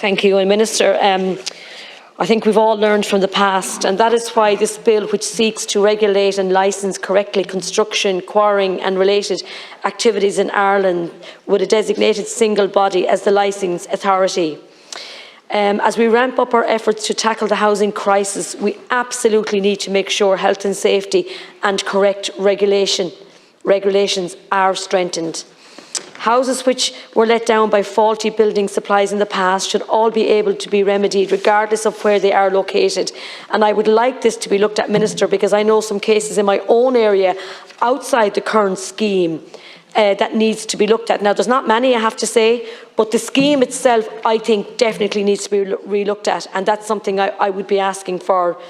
Thank you, Minister. I think we've all learned from the past, and that is why this bill, which seeks to regulate and licence correctly construction, quarrying and related activities in Ireland with a designated single body as the licence authority. As we ramp up our efforts to tackle the housing crisis, we absolutely need to make sure health and safety and correct regulations are strengthened. Houses which were let down by faulty building supplies in the past should all be able to be remedied regardless of where they are located. And I would like this to be looked at, Minister, because I know some cases in my own area outside the current scheme that needs to be looked at. Now, there's not many, I have to say, but the scheme itself, I think, definitely needs to be re-looked at, and that's something I would be asking for.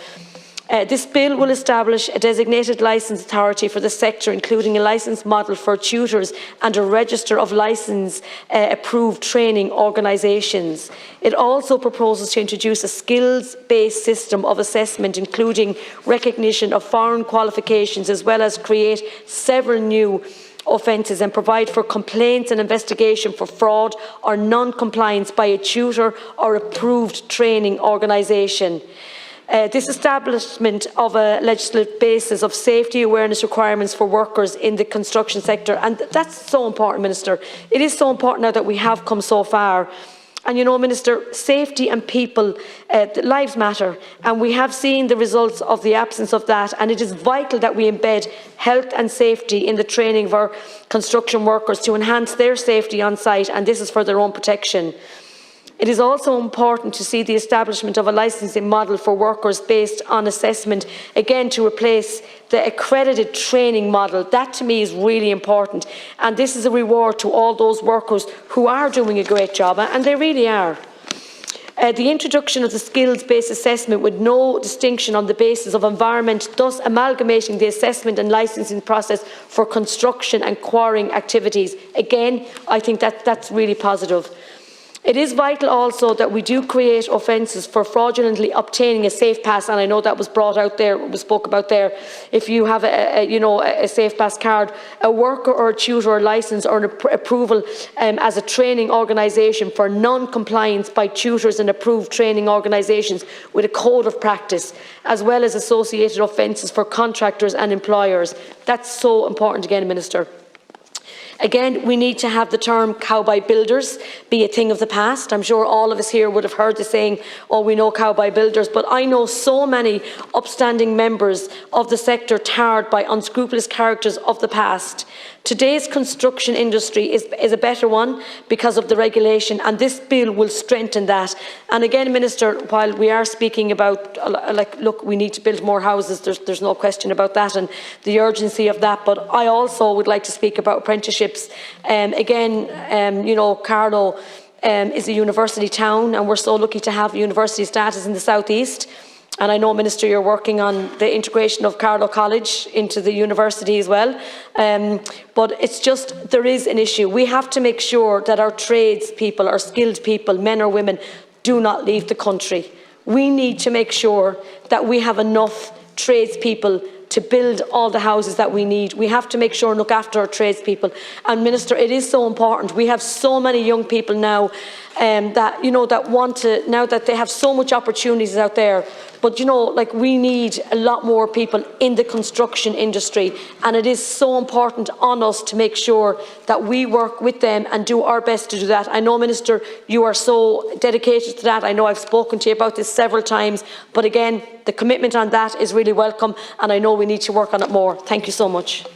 This bill will establish a designated licence authority for the sector, including a licence model for tutors and a register of licence-approved training organisations. It also proposes to introduce a skills-based system of assessment, including recognition of foreign qualifications, as well as create several new offences and provide for complaints and investigation for fraud or non-compliance by a tutor or approved training organisation. This establishment of a legislative basis of safety awareness requirements for workers in the construction sector, and that's so important, Minister. It is so important now that we have come so far. And you know, Minister, safety and people, lives matter, and we have seen the results of the absence of that, and it is vital that we embed health and safety in the training of our construction workers to enhance their safety on site, and this is for their own protection. It is also important to see the establishment of a licensing model for workers based on assessment, again to replace the accredited training model. That to me is really important, and this is a reward to all those workers who are doing a great job, and they really are. The introduction of the skills-based assessment with no distinction on the basis of environment, thus amalgamating the assessment and licensing process for construction and quarrying activities. Again, I think that's really positive. It is vital also that we do create offences for fraudulently obtaining a safe pass, and I know that was brought out there, was spoke about there. If you have a safe pass card, a worker or a tutor or licence or an approval as a training organisation for non-compliance by tutors and approved training organisations with a code of practice, as well as associated offences for contractors and employers. That's so important again, Minister. Again, we need to have the term cowboy builders be a thing of the past. I'm sure all of us here would have heard the saying, oh, we know cowboy builders, but I know so many upstanding members of the sector tarred by unscrupulous characters of the past. Today's construction industry is a better one because of the regulation, and this bill will strengthen that. And again, Minister, while we are speaking about, look, we need to build more houses, there's no question about that and the urgency of that, but I also would like to speak about apprenticeships. You know, Carlow is a university town, and we're so lucky to have university status in the southeast. And I know, Minister, you're working on the integration of Carlow College into the university as well. But it's just, there is an issue. We have to make sure that our tradespeople, our skilled people, men or women, do not leave the country. We need to make sure that we have enough tradespeople to build all the houses that we need. We have to make sure and look after our tradespeople. And Minister, it is so important. We have so many young people now that want to, now that they have so much opportunities out there. But we need a lot more people in the construction industry, and it is so important on us to make sure that we work with them and do our best to do that. I know, Minister, you are so dedicated to that. I know I've spoken to you about this several times, but again, the commitment on that is really welcome, and I know we need to work on it more. Thank you so much.